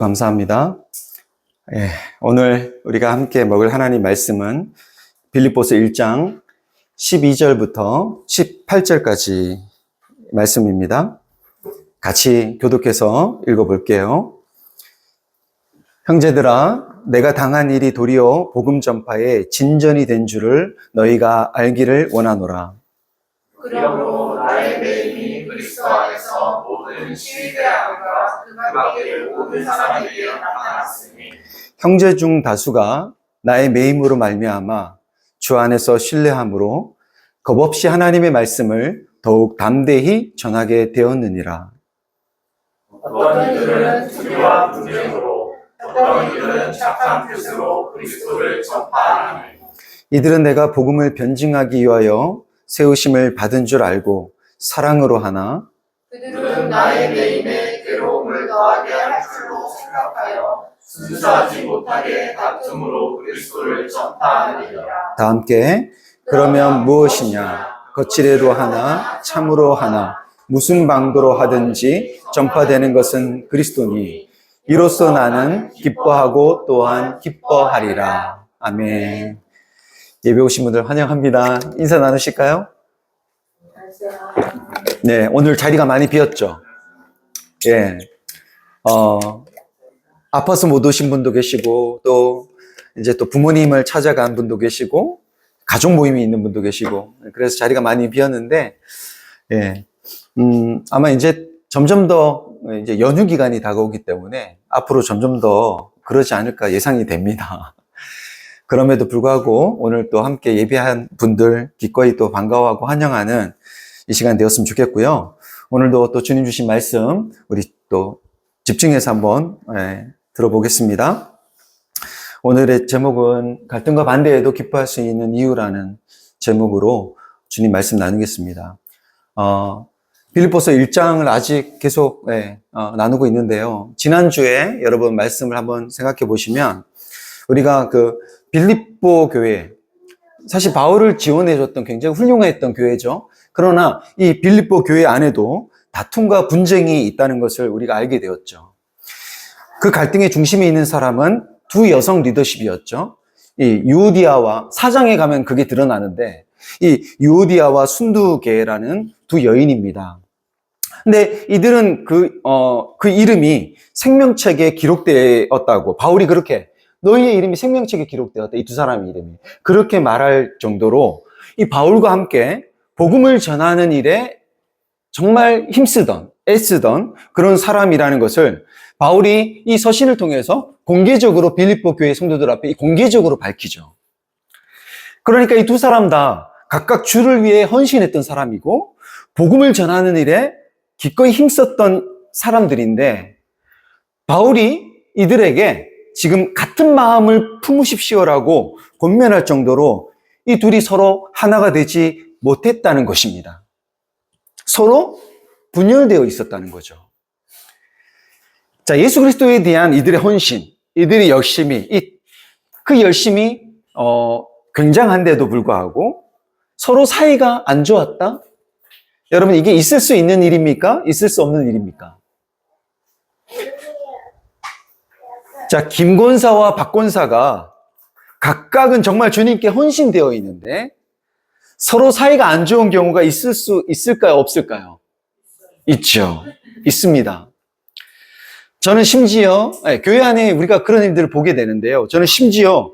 감사합니다. 오늘 우리가 함께 먹을 하나님 말씀은 빌립보서 1장 12절부터 18절까지 말씀입니다. 같이 교독해서 읽어볼게요. 형제들아, 내가 당한 일이 도리어 복음 전파에 진전이 된 줄을 너희가 알기를 원하노라. 그러므로 나의 매임이 그리스도 안에서 모든 시위대함과 그 밖의 모든 사람에게 나타났으니 형제 중 다수가 나의 매임으로 말미암아 주 안에서 신뢰함으로 겁없이 하나님의 말씀을 더욱 담대히 전하게 되었느니라. 어떤 이들은 투기와 분쟁으로 어떤 이들은 착한 뜻으로 그리스도를 전파하니 이들은 내가 복음을 변증하기 위하여 세우심을 받은 줄 알고 사랑으로 하나 그들은 나의 매임에 괴로움을 더하게 할 줄로 생각하여 순수하지 못하게 다툼으로 그리스도를 전파하느니라. 다 함께 그러면 무엇이냐 거칠애로 하나 참으로 하나 무슨 방도로 하든지 전파되는 것은 그리스도니 이로써 나는 기뻐하고 또한 기뻐하리라. 아멘. 예배 오신 분들 환영합니다. 인사 나누실까요? 네, 오늘 자리가 많이 비었죠. 예, 아파서 못 오신 분도 계시고, 또, 이제 또 부모님을 찾아간 분도 계시고, 가족 모임이 있는 분도 계시고, 그래서 자리가 많이 비었는데, 예, 아마 이제 점점 더 이제 연휴 기간이 다가오기 때문에 앞으로 점점 더 그러지 않을까 예상이 됩니다. 그럼에도 불구하고 오늘 또 함께 예배한 분들 기꺼이 또 반가워하고 환영하는 이 시간 되었으면 좋겠고요. 오늘도 또 주님 주신 말씀 우리 또 집중해서 한번 들어보겠습니다. 오늘의 제목은 갈등과 반대에도 기뻐할 수 있는 이유라는 제목으로 주님 말씀 나누겠습니다. 빌립보서 1장을 아직 계속 나누고 있는데요. 지난주에 여러분 말씀을 한번 생각해 보시면 우리가 그 빌립보 교회, 사실 바울을 지원해줬던 굉장히 훌륭했던 교회죠. 그러나 이 빌립보 교회 안에도 다툼과 분쟁이 있다는 것을 우리가 알게 되었죠. 그 갈등의 중심에 있는 사람은 두 여성 리더십이었죠. 이 유오디아와, 사장에 가면 그게 드러나는데 이 유오디아와 순두계라는 두 여인입니다. 근데 이들은 그 이름이 생명책에 기록되었다고, 바울이 그렇게 너희의 이름이 생명책에 기록되었다. 이 두 사람의 이름이. 그렇게 말할 정도로 이 바울과 함께 복음을 전하는 일에 정말 힘쓰던, 애쓰던 그런 사람이라는 것을 바울이 이 서신을 통해서 공개적으로 빌립보 교회 성도들 앞에 공개적으로 밝히죠. 그러니까 이 두 사람 다 각각 주를 위해 헌신했던 사람이고 복음을 전하는 일에 기꺼이 힘썼던 사람들인데 바울이 이들에게 지금 같은 마음을 품으십시오라고 권면할 정도로 이 둘이 서로 하나가 되지 못했다는 것입니다. 서로 분열되어 있었다는 거죠. 자, 예수 그리스도에 대한 이들의 헌신, 이들의 열심이, 그 열심이 굉장한데도 불구하고 서로 사이가 안 좋았다? 여러분, 이게 있을 수 있는 일입니까? 있을 수 없는 일입니까? 자, 김권사와 박권사가 각각은 정말 주님께 헌신되어 있는데 서로 사이가 안 좋은 경우가 있을 수 있을까요? 없을까요? 있죠. 있습니다. 저는 심지어 교회 안에 우리가 그런 일들을 보게 되는데요. 저는 심지어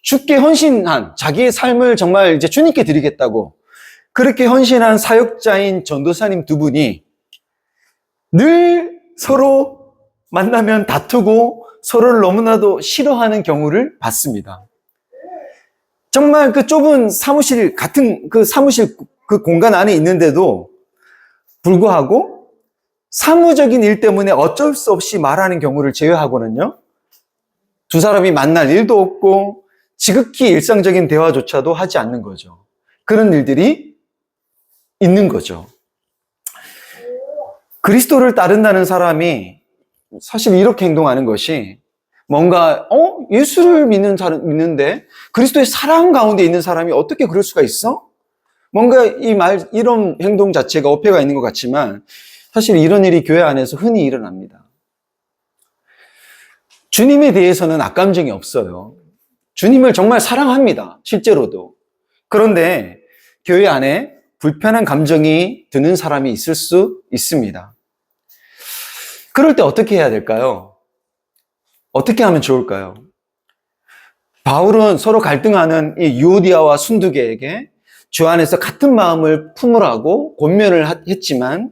주께 헌신한 자기의 삶을 정말 이제 주님께 드리겠다고 그렇게 헌신한 사역자인 전도사님 두 분이 늘 서로 만나면 다투고 서로를 너무나도 싫어하는 경우를 봤습니다. 정말 그 좁은 사무실, 같은 그 사무실 그 공간 안에 있는데도 불구하고 사무적인 일 때문에 어쩔 수 없이 말하는 경우를 제외하고는요, 두 사람이 만날 일도 없고 지극히 일상적인 대화조차도 하지 않는 거죠. 그런 일들이 있는 거죠. 그리스도를 따른다는 사람이 사실 이렇게 행동하는 것이 뭔가 예수를 믿는데 그리스도의 사랑 가운데 있는 사람이 어떻게 그럴 수가 있어? 뭔가 이런 행동 자체가 어폐가 있는 것 같지만 사실 이런 일이 교회 안에서 흔히 일어납니다. 주님에 대해서는 악감정이 없어요. 주님을 정말 사랑합니다. 실제로도. 그런데 교회 안에 불편한 감정이 드는 사람이 있을 수 있습니다. 그럴 때 어떻게 해야 될까요? 어떻게 하면 좋을까요? 바울은 서로 갈등하는 이 유오디아와 순두계에게 주 안에서 같은 마음을 품으라고 권면을 했지만,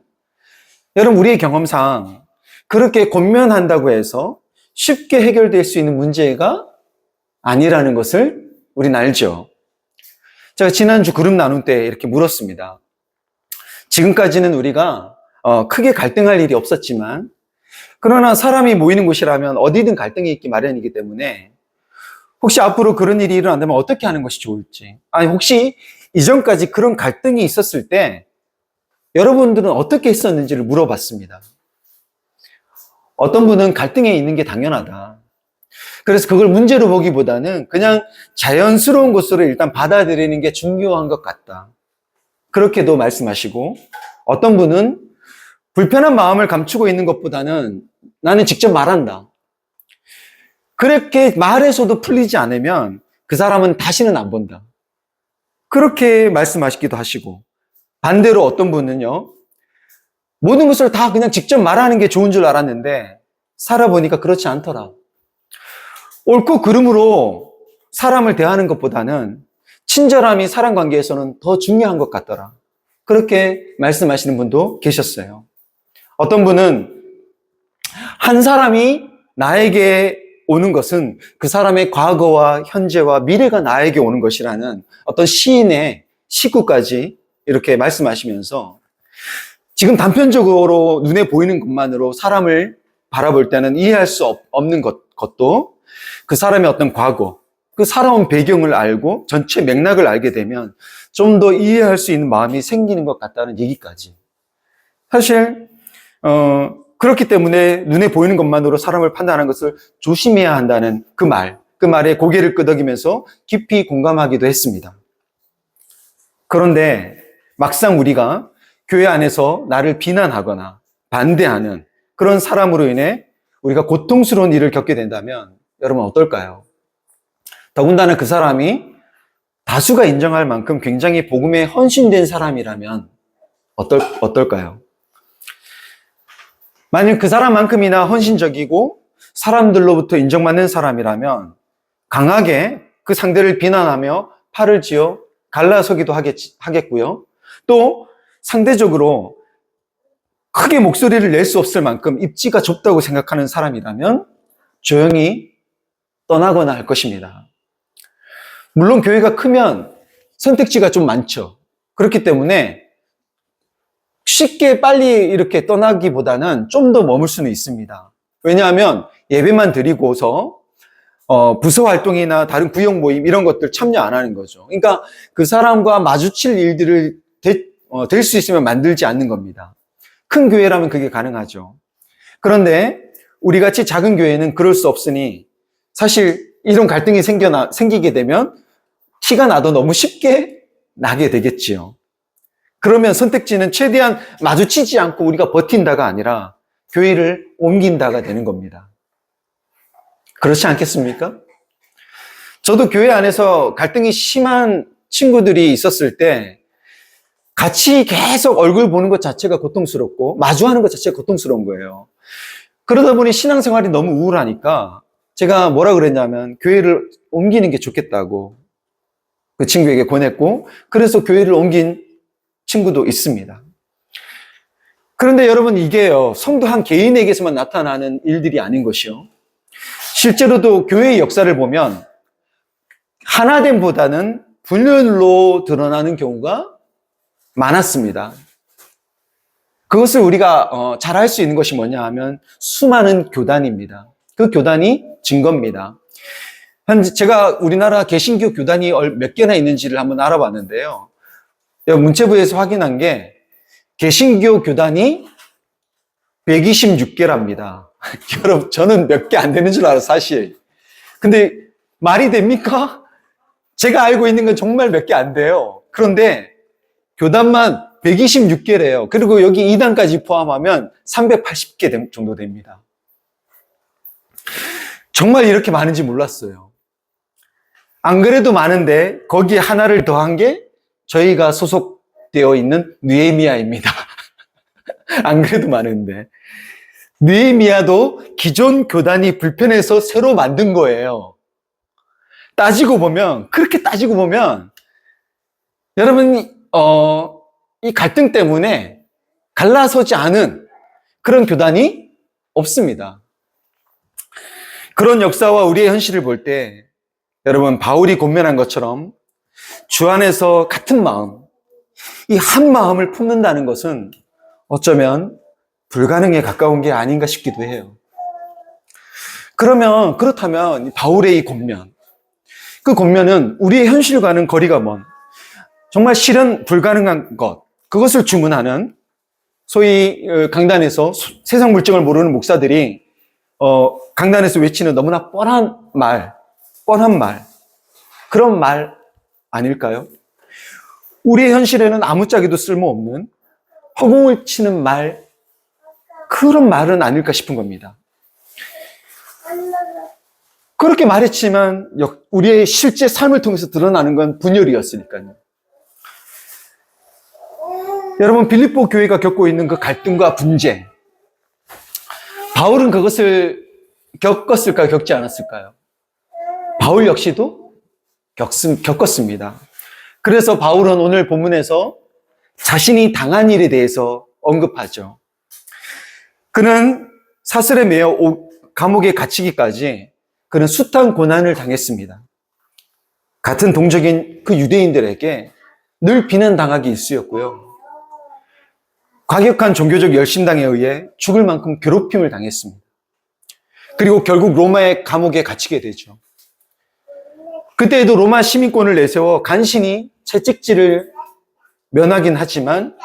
여러분, 우리의 경험상 그렇게 권면한다고 해서 쉽게 해결될 수 있는 문제가 아니라는 것을 우리는 알죠. 제가 지난주 그룹 나눔 때 이렇게 물었습니다. 지금까지는 우리가 크게 갈등할 일이 없었지만, 그러나 사람이 모이는 곳이라면 어디든 갈등이 있기 마련이기 때문에 혹시 앞으로 그런 일이 일어난다면 어떻게 하는 것이 좋을지, 아니 혹시 이전까지 그런 갈등이 있었을 때 여러분들은 어떻게 했었는지를 물어봤습니다. 어떤 분은 갈등에 있는 게 당연하다. 그래서 그걸 문제로 보기보다는 그냥 자연스러운 것으로 일단 받아들이는 게 중요한 것 같다. 그렇게도 말씀하시고, 어떤 분은 불편한 마음을 감추고 있는 것보다는 나는 직접 말한다. 그렇게 말해서도 풀리지 않으면 그 사람은 다시는 안 본다. 그렇게 말씀하시기도 하시고, 반대로 어떤 분은요, 모든 것을 다 그냥 직접 말하는 게 좋은 줄 알았는데 살아보니까 그렇지 않더라. 옳고 그름으로 사람을 대하는 것보다는 친절함이 사람 관계에서는 더 중요한 것 같더라. 그렇게 말씀하시는 분도 계셨어요. 어떤 분은 한 사람이 나에게 오는 것은 그 사람의 과거와 현재와 미래가 나에게 오는 것이라는 어떤 시인의 시구까지 이렇게 말씀하시면서, 지금 단편적으로 눈에 보이는 것만으로 사람을 바라볼 때는 이해할 수 없는 것도 그 사람의 어떤 과거, 그 살아온 배경을 알고 전체 맥락을 알게 되면 좀 더 이해할 수 있는 마음이 생기는 것 같다는 얘기까지. 사실 그렇기 때문에 눈에 보이는 것만으로 사람을 판단하는 것을 조심해야 한다는 그 말에 고개를 끄덕이면서 깊이 공감하기도 했습니다. 그런데 막상 우리가 교회 안에서 나를 비난하거나 반대하는 그런 사람으로 인해 우리가 고통스러운 일을 겪게 된다면 여러분 어떨까요? 더군다나 그 사람이 다수가 인정할 만큼 굉장히 복음에 헌신된 사람이라면 어떨까요? 만약 그 사람만큼이나 헌신적이고 사람들로부터 인정받는 사람이라면 강하게 그 상대를 비난하며 팔을 쥐어 갈라서기도 하겠고요. 또 상대적으로 크게 목소리를 낼 수 없을 만큼 입지가 좁다고 생각하는 사람이라면 조용히 떠나거나 할 것입니다. 물론 교회가 크면 선택지가 좀 많죠. 그렇기 때문에 쉽게 빨리 이렇게 떠나기보다는 좀 더 머물 수는 있습니다. 왜냐하면 예배만 드리고서 부서 활동이나 다른 구역 모임 이런 것들 참여 안 하는 거죠. 그러니까 그 사람과 마주칠 일들을 될 수 있으면 만들지 않는 겁니다. 큰 교회라면 그게 가능하죠. 그런데 우리 같이 작은 교회는 그럴 수 없으니 사실 이런 갈등이 생기게 되면 티가 나도 너무 쉽게 나게 되겠지요. 그러면 선택지는 최대한 마주치지 않고 우리가 버틴다가 아니라 교회를 옮긴다가 되는 겁니다. 그렇지 않겠습니까? 저도 교회 안에서 갈등이 심한 친구들이 있었을 때 같이 계속 얼굴 보는 것 자체가 고통스럽고 마주하는 것 자체가 고통스러운 거예요. 그러다 보니 신앙생활이 너무 우울하니까 제가 뭐라 그랬냐면 교회를 옮기는 게 좋겠다고 그 친구에게 권했고, 그래서 교회를 옮긴 친구도 있습니다. 그런데 여러분, 이게요, 성도 한 개인에게서만 나타나는 일들이 아닌 것이요. 실제로도 교회의 역사를 보면 하나됨보다는 분열로 드러나는 경우가 많았습니다. 그것을 우리가 잘 알 수 있는 것이 뭐냐 하면 수많은 교단입니다. 그 교단이 증거입니다. 현재 제가 우리나라 개신교 교단이 몇 개나 있는지를 한번 알아봤는데요. 문체부에서 확인한 게 개신교 교단이 126개랍니다. 여러분, 저는 몇 개 안 되는 줄 알아요, 사실. 근데 말이 됩니까? 제가 알고 있는 건 정말 몇 개 안 돼요. 그런데 교단만 126개래요. 그리고 여기 이단까지 포함하면 380개 정도 됩니다. 정말 이렇게 많은지 몰랐어요. 안 그래도 많은데 거기에 하나를 더한 게 저희가 소속되어 있는 느헤미야입니다. 안 그래도 많은데. 느헤미야도 기존 교단이 불편해서 새로 만든 거예요. 그렇게 따지고 보면, 여러분, 이 갈등 때문에 갈라서지 않은 그런 교단이 없습니다. 그런 역사와 우리의 현실을 볼 때, 여러분, 바울이 권면한 것처럼 주 안에서 같은 마음, 이 한 마음을 품는다는 것은 어쩌면 불가능에 가까운 게 아닌가 싶기도 해요. 그렇다면 바울의 이 권면, 그 권면은 우리의 현실과는 거리가 먼, 정말 실현 불가능한 그것을 주문하는 소위 강단에서 세상 물정을 모르는 목사들이 강단에서 외치는 너무나 뻔한 말, 그런 말 아닐까요? 우리의 현실에는 아무짝에도 쓸모없는 허공을 치는 말, 그런 말은 아닐까 싶은 겁니다. 그렇게 말했지만 우리의 실제 삶을 통해서 드러나는 건 분열이었으니까요. 여러분, 빌립보 교회가 겪고 있는 그 갈등과 분쟁, 바울은 그것을 겪었을까요? 겪지 않았을까요? 바울 역시도 겪었습니다. 그래서 바울은 오늘 본문에서 자신이 당한 일에 대해서 언급하죠. 그는 사슬에 매여 감옥에 갇히기까지 그는 숱한 고난을 당했습니다. 같은 동족인 그 유대인들에게 늘 비난당하기 일쑤였고요. 과격한 종교적 열심당에 의해 죽을 만큼 괴롭힘을 당했습니다. 그리고 결국 로마의 감옥에 갇히게 되죠. 그때에도 로마 시민권을 내세워 간신히 채찍질을 면하긴 하지만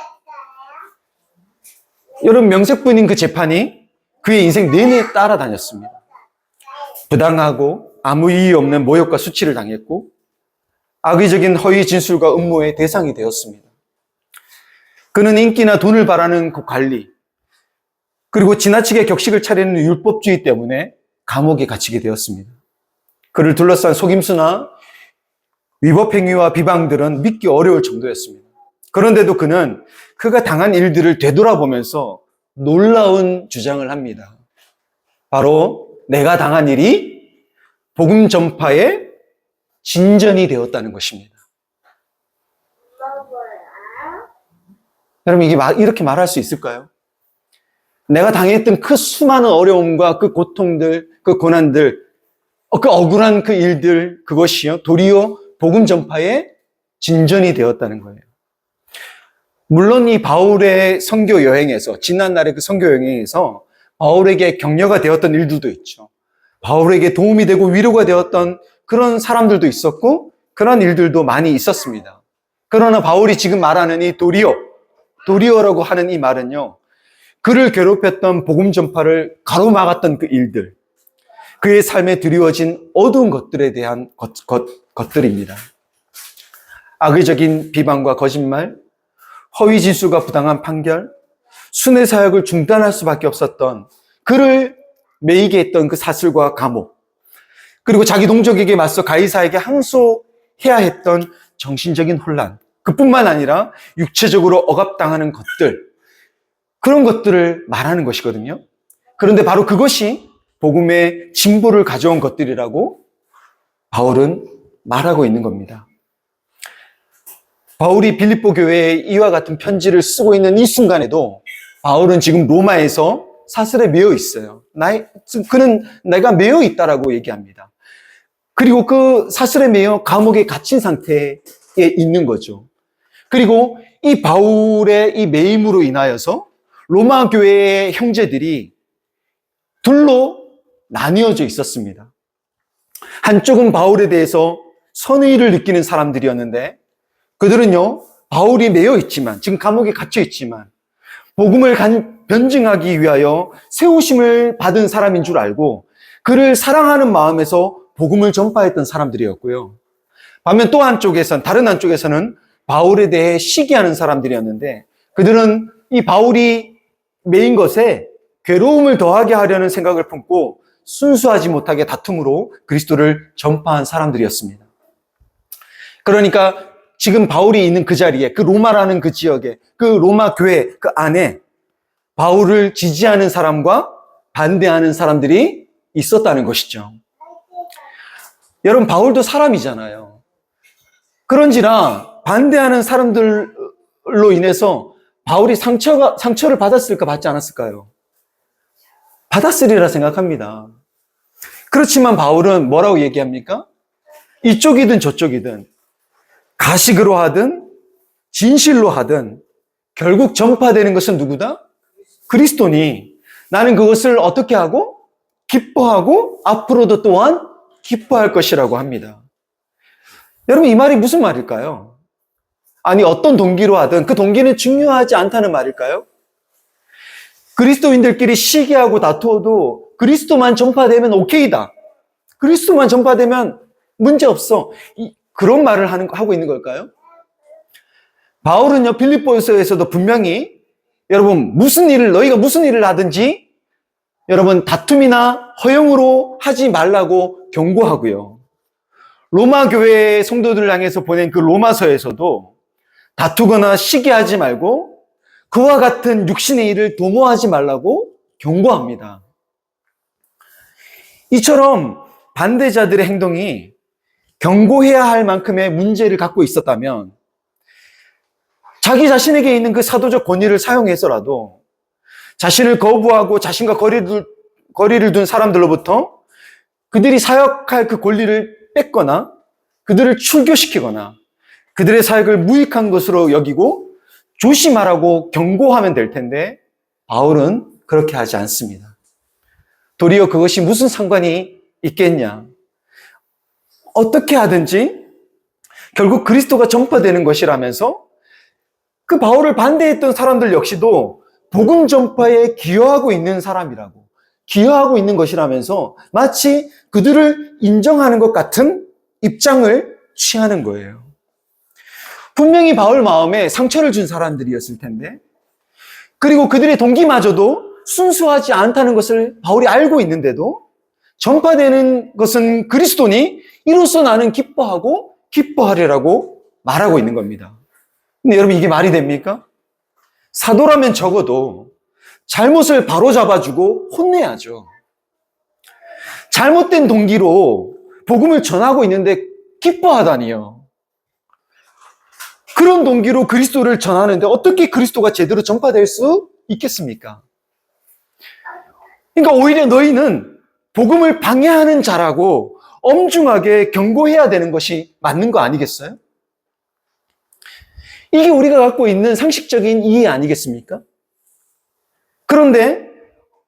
여러분, 명색뿐인 그 재판이 그의 인생 내내 따라다녔습니다. 부당하고 아무 이유 없는 모욕과 수치를 당했고 악의적인 허위 진술과 음모의 대상이 되었습니다. 그는 인기나 돈을 바라는 그 관리, 그리고 지나치게 격식을 차리는 율법주의 때문에 감옥에 갇히게 되었습니다. 그를 둘러싼 속임수나 위법행위와 비방들은 믿기 어려울 정도였습니다. 그런데도 그는 그가 당한 일들을 되돌아보면서 놀라운 주장을 합니다. 바로 내가 당한 일이 복음 전파의 진전이 되었다는 것입니다. 여러분, 이게 이렇게 말할 수 있을까요? 내가 당했던 그 수많은 어려움과 그 고통들, 그 고난들, 그 억울한 그 일들, 그것이요, 도리어 복음 전파의 진전이 되었다는 거예요. 물론 이 바울의 선교 여행에서, 지난날의 그 선교 여행에서 바울에게 격려가 되었던 일들도 있죠. 바울에게 도움이 되고 위로가 되었던 그런 사람들도 있었고, 그런 일들도 많이 있었습니다. 그러나 바울이 지금 말하는 이 도리어라고 하는 이 말은요, 그를 괴롭혔던 복음 전파를 가로막았던 그 일들, 그의 삶에 드리워진 어두운 것들에 대한 것들입니다. 악의적인 비방과 거짓말, 허위 진술과 부당한 판결, 순회 사역을 중단할 수밖에 없었던, 그를 매이게 했던 그 사슬과 감옥, 그리고 자기 동족에게 맞서 가이사에게 항소해야 했던 정신적인 혼란, 그뿐만 아니라 육체적으로 억압당하는 것들, 그런 것들을 말하는 것이거든요. 그런데 바로 그것이 복음의 진보를 가져온 것들이라고 바울은 말하고 있는 겁니다. 바울이 빌립보 교회에 이와 같은 편지를 쓰고 있는 이 순간에도 바울은 지금 로마에서 사슬에 매여 있어요. 그는 내가 매여 있다라고 얘기합니다. 그리고 그 사슬에 매여 감옥에 갇힌 상태에 있는 거죠. 그리고 이 바울의 이 매임으로 인하여서 로마 교회의 형제들이 둘로 나뉘어져 있었습니다. 한쪽은 바울에 대해서 선의를 느끼는 사람들이었는데, 그들은요, 바울이 매여 있지만, 지금 감옥에 갇혀 있지만, 복음을 변증하기 위하여 세우심을 받은 사람인 줄 알고 그를 사랑하는 마음에서 복음을 전파했던 사람들이었고요. 반면 또 다른 한쪽에서는 바울에 대해 시기하는 사람들이었는데, 그들은 이 바울이 매인 것에 괴로움을 더하게 하려는 생각을 품고 순수하지 못하게 다툼으로 그리스도를 전파한 사람들이었습니다. 그러니까 지금 바울이 있는 그 자리에, 그 로마라는 그 지역에, 그 로마 교회 그 안에 바울을 지지하는 사람과 반대하는 사람들이 있었다는 것이죠. 여러분, 바울도 사람이잖아요. 그런지라 반대하는 사람들로 인해서 바울이 상처를 받았을까, 받지 않았을까요? 받았으리라 생각합니다. 그렇지만 바울은 뭐라고 얘기합니까? 이쪽이든 저쪽이든, 가식으로 하든 진실로 하든 결국 전파되는 것은 누구다? 그리스도니 나는 그것을 어떻게 하고? 기뻐하고 앞으로도 또한 기뻐할 것이라고 합니다. 여러분, 이 말이 무슨 말일까요? 아니, 어떤 동기로 하든 그 동기는 중요하지 않다는 말일까요? 그리스도인들끼리 시기하고 다투어도 그리스도만 전파되면 오케이다. 그리스도만 전파되면 문제없어. 그런 말을 하고 있는 걸까요? 바울은요, 빌립보서에서도 분명히 여러분, 너희가 무슨 일을 하든지 여러분, 다툼이나 허용으로 하지 말라고 경고하고요. 로마 교회 성도들을 향해서 보낸 그 로마서에서도 다투거나 시기하지 말고 그와 같은 육신의 일을 도모하지 말라고 경고합니다. 이처럼 반대자들의 행동이 경고해야 할 만큼의 문제를 갖고 있었다면 자기 자신에게 있는 그 사도적 권위를 사용해서라도 자신을 거부하고 자신과 거리를 둔 사람들로부터 그들이 사역할 그 권리를 뺏거나 그들을 출교시키거나 그들의 사역을 무익한 것으로 여기고 조심하라고 경고하면 될 텐데 바울은 그렇게 하지 않습니다. 도리어 그것이 무슨 상관이 있겠냐. 어떻게 하든지 결국 그리스도가 전파되는 것이라면서 그 바울을 반대했던 사람들 역시도 복음 전파에 기여하고 있는 사람이라고, 기여하고 있는 것이라면서 마치 그들을 인정하는 것 같은 입장을 취하는 거예요. 분명히 바울 마음에 상처를 준 사람들이었을 텐데, 그리고 그들의 동기마저도 순수하지 않다는 것을 바울이 알고 있는데도 전파되는 것은 그리스도니 이로써 나는 기뻐하고 기뻐하리라고 말하고 있는 겁니다. 근데 여러분, 이게 말이 됩니까? 사도라면 적어도 잘못을 바로잡아주고 혼내야죠. 잘못된 동기로 복음을 전하고 있는데 기뻐하다니요. 그런 동기로 그리스도를 전하는데 어떻게 그리스도가 제대로 전파될 수 있겠습니까? 그러니까 오히려 너희는 복음을 방해하는 자라고 엄중하게 경고해야 되는 것이 맞는 거 아니겠어요? 이게 우리가 갖고 있는 상식적인 이해 아니겠습니까? 그런데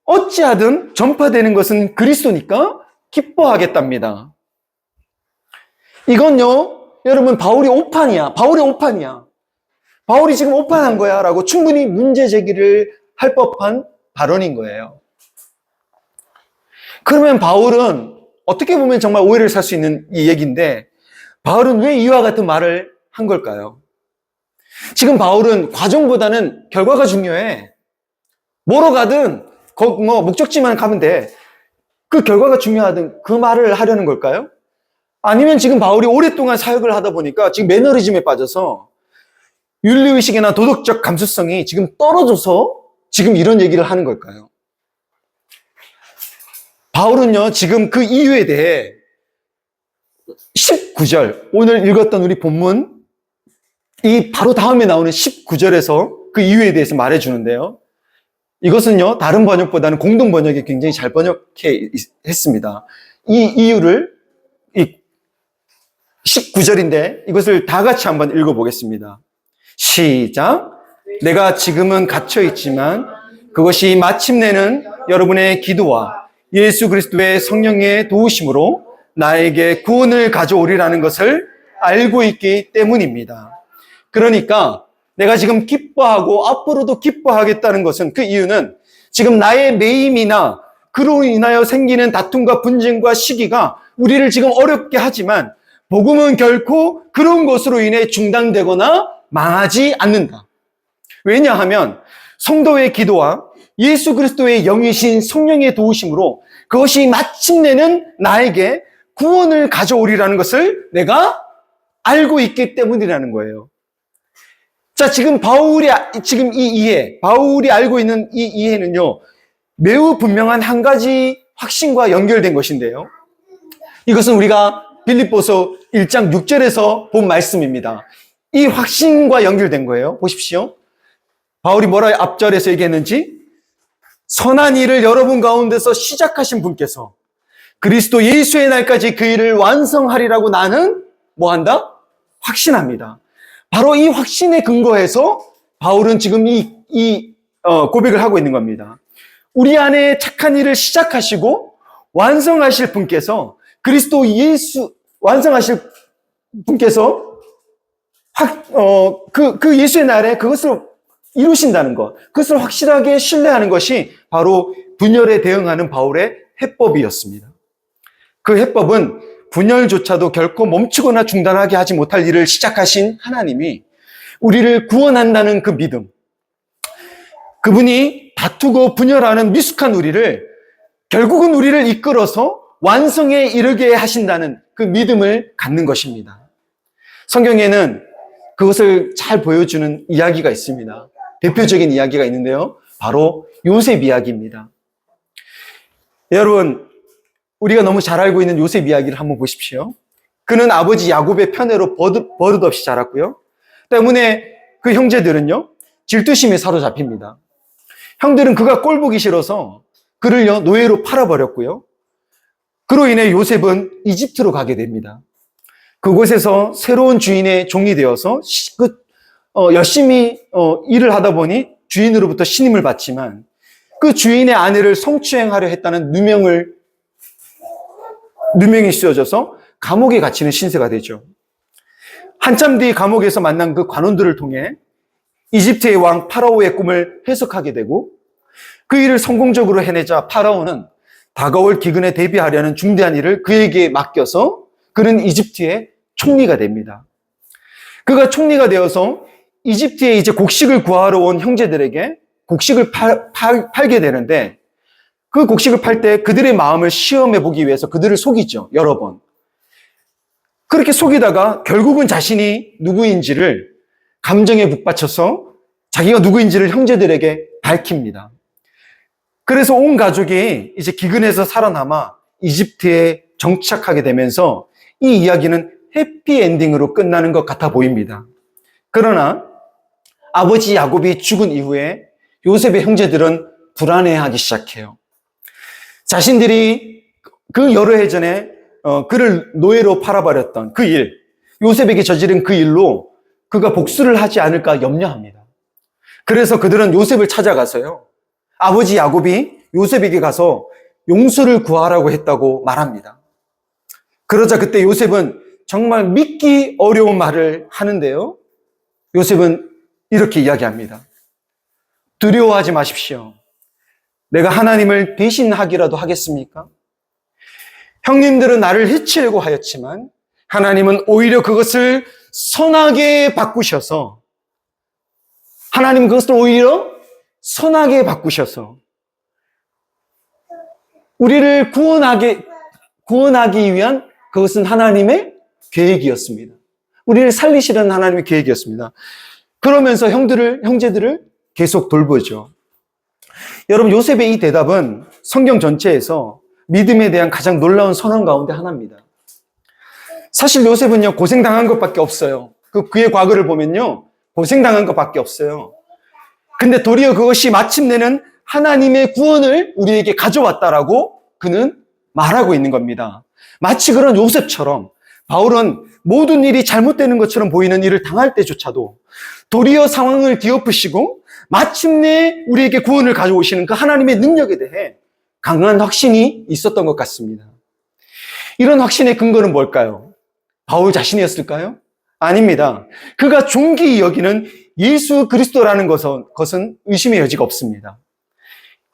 어찌하든 전파되는 것은 그리스도니까 기뻐하겠답니다. 이건요, 여러분, 바울의 오판이야. 바울이 지금 오판한 거야 라고 충분히 문제 제기를 할 법한 발언인 거예요. 그러면 바울은 어떻게 보면 정말 오해를 살 수 있는 이 얘기인데, 바울은 왜 이와 같은 말을 한 걸까요? 지금 바울은 과정보다는 결과가 중요해. 뭐로 가든 목적지만 가면 돼. 그 결과가 중요하든 그 말을 하려는 걸까요? 아니면 지금 바울이 오랫동안 사역을 하다 보니까 지금 매너리즘에 빠져서 윤리의식이나 도덕적 감수성이 지금 떨어져서 지금 이런 얘기를 하는 걸까요? 바울은요, 지금 그 이유에 대해 19절, 오늘 읽었던 우리 본문, 이 바로 다음에 나오는 19절에서 그 이유에 대해서 말해주는데요. 이것은요, 다른 번역보다는 공동 번역이 굉장히 잘 번역해 했습니다. 이 이유를, 이 19절인데 이것을 다 같이 한번 읽어보겠습니다. 시작. 내가 지금은 갇혀있지만 그것이 마침내는 여러분의 기도와 예수 그리스도의 성령의 도우심으로 나에게 구원을 가져오리라는 것을 알고 있기 때문입니다. 그러니까 내가 지금 기뻐하고 앞으로도 기뻐하겠다는 것은, 그 이유는 지금 나의 매임이나 그로 인하여 생기는 다툼과 분쟁과 시기가 우리를 지금 어렵게 하지만 복음은 결코 그런 것으로 인해 중단되거나 망하지 않는다. 왜냐하면 성도의 기도와 예수 그리스도의 영이신 성령의 도우심으로 그것이 마침내는 나에게 구원을 가져오리라는 것을 내가 알고 있기 때문이라는 거예요. 자, 지금 바울이 알고 있는 이 이해는요, 매우 분명한 한 가지 확신과 연결된 것인데요. 이것은 우리가 빌립보서 1장 6절에서 본 말씀입니다. 이 확신과 연결된 거예요. 보십시오. 바울이 뭐라 앞절에서 얘기했는지, 선한 일을 여러분 가운데서 시작하신 분께서 그리스도 예수의 날까지 그 일을 완성하리라고 나는 뭐한다? 확신합니다. 바로 이 확신에 근거해서 바울은 지금 고백을 하고 있는 겁니다. 우리 안에 착한 일을 시작하시고 완성하실 분께서 그리스도 예수 완성하실 분께서 그 예수의 날에 그것을 이루신다는 것, 그것을 확실하게 신뢰하는 것이 바로 분열에 대응하는 바울의 해법이었습니다. 그 해법은 분열조차도 결코 멈추거나 중단하게 하지 못할 일을 시작하신 하나님이 우리를 구원한다는 그 믿음, 그분이 다투고 분열하는 미숙한 우리를 결국은 우리를 이끌어서 완성에 이르게 하신다는 그 믿음을 갖는 것입니다. 성경에는 그것을 잘 보여주는 이야기가 있습니다. 대표적인 이야기가 있는데요. 바로 요셉 이야기입니다. 여러분, 우리가 너무 잘 알고 있는 요셉 이야기를 한번 보십시오. 그는 아버지 야곱의 편애로 버릇없이 자랐고요. 때문에 그 형제들은요, 질투심에 사로잡힙니다. 형들은 그가 꼴 보기 싫어서 그를요, 노예로 팔아버렸고요. 그로 인해 요셉은 이집트로 가게 됩니다. 그곳에서 새로운 주인의 종이 되어서 열심히 일을 하다 보니 주인으로부터 신임을 받지만 그 주인의 아내를 성추행하려 했다는 누명이 씌워져서 감옥에 갇히는 신세가 되죠. 한참 뒤 감옥에서 만난 그 관원들을 통해 이집트의 왕 파라오의 꿈을 해석하게 되고 그 일을 성공적으로 해내자 파라오는 다가올 기근에 대비하려는 중대한 일을 그에게 맡겨서 그는 이집트의 총리가 됩니다. 그가 총리가 되어서 이집트에 이제 곡식을 구하러 온 형제들에게 곡식을 팔게 되는데 그 곡식을 팔 때 그들의 마음을 시험해 보기 위해서 그들을 속이죠. 여러 번. 그렇게 속이다가 결국은 자신이 누구인지를 감정에 북받쳐서 자기가 누구인지를 형제들에게 밝힙니다. 그래서 온 가족이 이제 기근에서 살아남아 이집트에 정착하게 되면서 이 이야기는 해피엔딩으로 끝나는 것 같아 보입니다. 그러나 아버지 야곱이 죽은 이후에 요셉의 형제들은 불안해하기 시작해요. 자신들이 그 여러 해 전에 그를 노예로 팔아버렸던 그 일, 요셉에게 저지른 그 일로 그가 복수를 하지 않을까 염려합니다. 그래서 그들은 요셉을 찾아가서요, 아버지 야곱이 요셉에게 가서 용서를 구하라고 했다고 말합니다. 그러자 그때 요셉은 정말 믿기 어려운 말을 하는데요. 요셉은 이렇게 이야기합니다. 두려워하지 마십시오. 내가 하나님을 대신하기라도 하겠습니까? 형님들은 나를 해치려고 하였지만 하나님은 오히려 그것을 선하게 바꾸셔서 하나님 그것을 오히려 선하게 바꾸셔서 우리를 구원하기 위한 그것은 하나님의 계획이었습니다. 우리를 살리시려는 하나님의 계획이었습니다. 그러면서 형제들을 계속 돌보죠. 여러분, 요셉의 이 대답은 성경 전체에서 믿음에 대한 가장 놀라운 선언 가운데 하나입니다. 사실 요셉은요, 고생당한 것밖에 없어요. 그의 과거를 보면요, 고생당한 것밖에 없어요. 근데 도리어 그것이 마침내는 하나님의 구원을 우리에게 가져왔다라고 그는 말하고 있는 겁니다. 마치 그런 요셉처럼 바울은 모든 일이 잘못되는 것처럼 보이는 일을 당할 때조차도 도리어 상황을 뒤엎으시고 마침내 우리에게 구원을 가져오시는 그 하나님의 능력에 대해 강한 확신이 있었던 것 같습니다. 이런 확신의 근거는 뭘까요? 바울 자신이었을까요? 아닙니다. 그가 존귀히 여기는 예수 그리스도라는 것은 의심의 여지가 없습니다.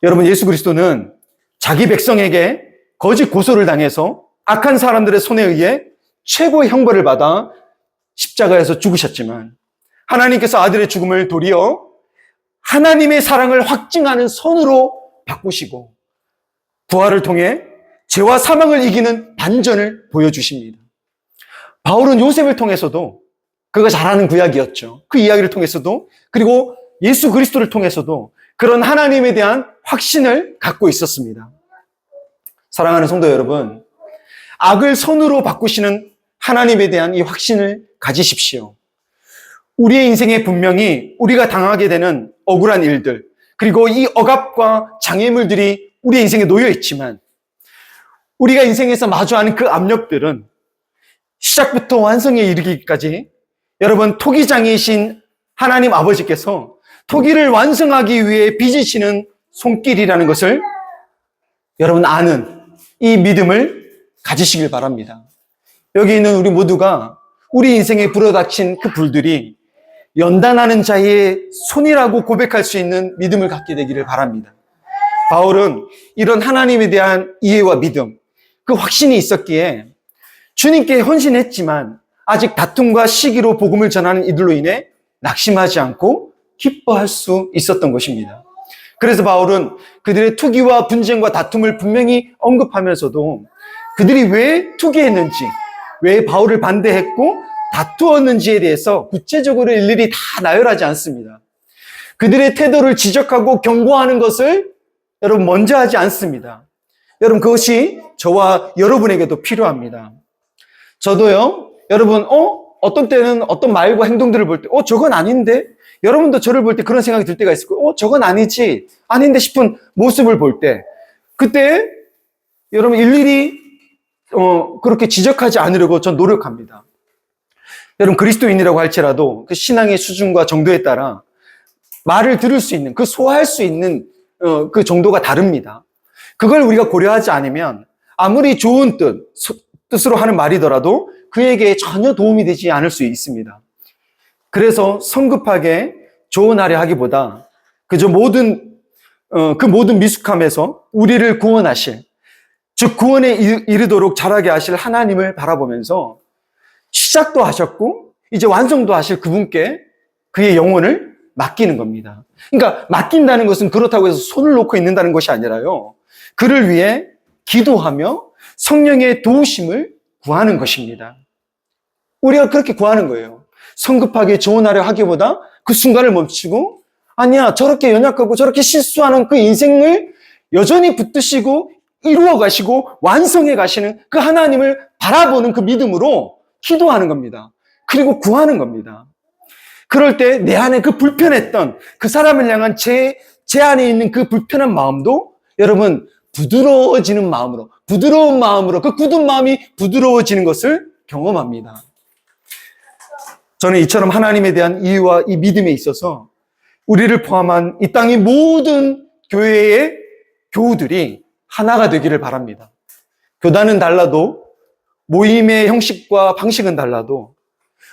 여러분, 예수 그리스도는 자기 백성에게 거짓 고소를 당해서 악한 사람들의 손에 의해 최고의 형벌을 받아 십자가에서 죽으셨지만 하나님께서 아들의 죽음을 도리어 하나님의 사랑을 확증하는 선으로 바꾸시고 부활을 통해 죄와 사망을 이기는 반전을 보여주십니다. 바울은 요셉을 통해서도, 그가 잘 아는 구약이었죠. 그 이야기를 통해서도, 그리고 예수 그리스도를 통해서도 그런 하나님에 대한 확신을 갖고 있었습니다. 사랑하는 성도 여러분, 악을 선으로 바꾸시는 하나님에 대한 이 확신을 가지십시오. 우리의 인생에 분명히 우리가 당하게 되는 억울한 일들, 그리고 이 억압과 장애물들이 우리의 인생에 놓여 있지만, 우리가 인생에서 마주하는 그 압력들은 시작부터 완성에 이르기까지 여러분, 토기장이신 하나님 아버지께서 토기를 완성하기 위해 빚으시는 손길이라는 것을 여러분 아는 이 믿음을 가지시길 바랍니다. 여기 있는 우리 모두가 우리 인생에 불어닥친 그 불들이 연단하는 자의 손이라고 고백할 수 있는 믿음을 갖게 되기를 바랍니다. 바울은 이런 하나님에 대한 이해와 믿음, 그 확신이 있었기에 주님께 헌신했지만 아직 다툼과 시기로 복음을 전하는 이들로 인해 낙심하지 않고 기뻐할 수 있었던 것입니다. 그래서 바울은 그들의 투기와 분쟁과 다툼을 분명히 언급하면서도 그들이 왜 투기했는지, 왜 바울을 반대했고 다투었는지에 대해서 구체적으로 일일이 다 나열하지 않습니다. 그들의 태도를 지적하고 경고하는 것을 여러분 먼저 하지 않습니다. 여러분, 그것이 저와 여러분에게도 필요합니다. 저도요, 여러분, 어떤 때는 어떤 말과 행동들을 볼 때, 저건 아닌데? 여러분도 저를 볼 때 그런 생각이 들 때가 있을 거예요. 저건 아니지, 아닌데 싶은 모습을 볼 때, 그때 여러분 일일이 그렇게 지적하지 않으려고 전 노력합니다. 여러분, 그리스도인이라고 할지라도 그 신앙의 수준과 정도에 따라 말을 들을 수 있는, 그 소화할 수 있는 그 정도가 다릅니다. 그걸 우리가 고려하지 않으면 아무리 좋은 뜻으로 하는 말이더라도 그에게 전혀 도움이 되지 않을 수 있습니다. 그래서 성급하게 조언하려 하기보다 그저 그 모든 미숙함에서 우리를 구원하실, 즉 구원에 이르도록 자라게 하실 하나님을 바라보면서 시작도 하셨고 이제 완성도 하실 그분께 그의 영혼을 맡기는 겁니다. 그러니까 맡긴다는 것은 그렇다고 해서 손을 놓고 있는다는 것이 아니라요, 그를 위해 기도하며 성령의 도우심을 구하는 것입니다. 우리가 그렇게 구하는 거예요. 성급하게 조언하려 하기보다 그 순간을 멈추고, 아니야, 저렇게 연약하고 저렇게 실수하는 그 인생을 여전히 붙드시고 이루어 가시고 완성해 가시는 그 하나님을 바라보는 그 믿음으로 기도하는 겁니다. 그리고 구하는 겁니다. 그럴 때 내 안에 그 불편했던 그 사람을 향한 제 안에 있는 그 불편한 마음도 여러분 부드러워지는 마음으로, 부드러운 마음으로, 그 굳은 마음이 부드러워지는 것을 경험합니다. 저는 이처럼 하나님에 대한 이유와 이 믿음에 있어서 우리를 포함한 이 땅의 모든 교회의 교우들이 하나가 되기를 바랍니다. 교단은 달라도, 모임의 형식과 방식은 달라도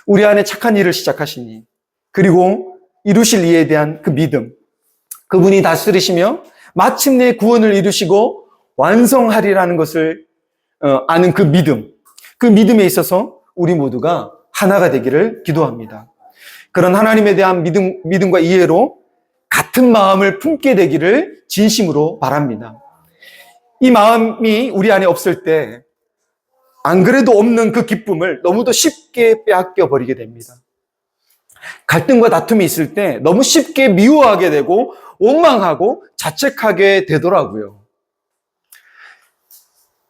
우리 안에 착한 일을 시작하시니, 그리고 이루실 이에 대한 그 믿음, 그분이 다스리시며 마침내 구원을 이루시고 완성하리라는 것을 아는 그 믿음, 그 믿음에 있어서 우리 모두가 하나가 되기를 기도합니다. 그런 하나님에 대한 믿음과 이해로 같은 마음을 품게 되기를 진심으로 바랍니다. 이 마음이 우리 안에 없을 때 안 그래도 없는 그 기쁨을 너무도 쉽게 빼앗겨 버리게 됩니다. 갈등과 다툼이 있을 때 너무 쉽게 미워하게 되고 원망하고 자책하게 되더라고요.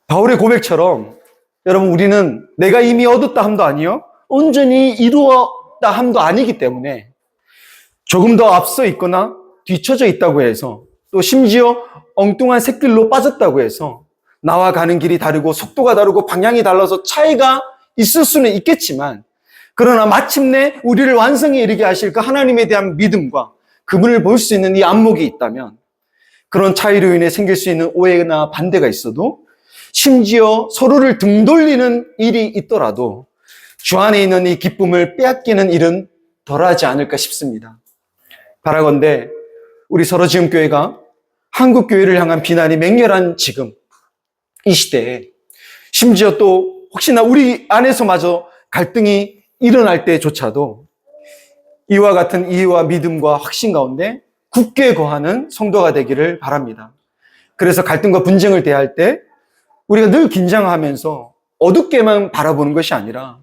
바울의 고백처럼 여러분, 우리는 내가 이미 얻었다 함도 아니요 온전히 이루었다 함도 아니기 때문에 조금 더 앞서 있거나 뒤처져 있다고 해서, 또 심지어 엉뚱한 샛길로 빠졌다고 해서 나와 가는 길이 다르고 속도가 다르고 방향이 달라서 차이가 있을 수는 있겠지만, 그러나 마침내 우리를 완성에 이르게 하실 그 하나님에 대한 믿음과 그분을 볼 수 있는 이 안목이 있다면, 그런 차이로 인해 생길 수 있는 오해나 반대가 있어도, 심지어 서로를 등 돌리는 일이 있더라도 주 안에 있는 이 기쁨을 빼앗기는 일은 덜하지 않을까 싶습니다. 바라건대 우리 서로지음교회가 한국교회를 향한 비난이 맹렬한 지금 이 시대에, 심지어 또 혹시나 우리 안에서마저 갈등이 일어날 때조차도 이와 같은 이해와 믿음과 확신 가운데 굳게 거하는 성도가 되기를 바랍니다. 그래서 갈등과 분쟁을 대할 때 우리가 늘 긴장하면서 어둡게만 바라보는 것이 아니라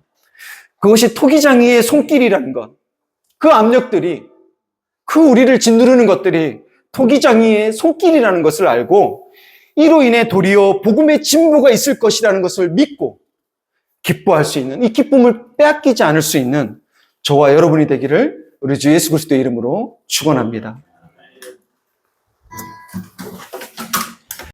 그것이 토기장이의 손길이라는 것, 그 압력들이, 그 우리를 짓누르는 것들이 토기장이의 손길이라는 것을 알고 이로 인해 도리어 복음의 진보가 있을 것이라는 것을 믿고 기뻐할 수 있는, 이 기쁨을 빼앗기지 않을 수 있는 저와 여러분이 되기를 우리 주 예수 그리스도의 이름으로 축원합니다.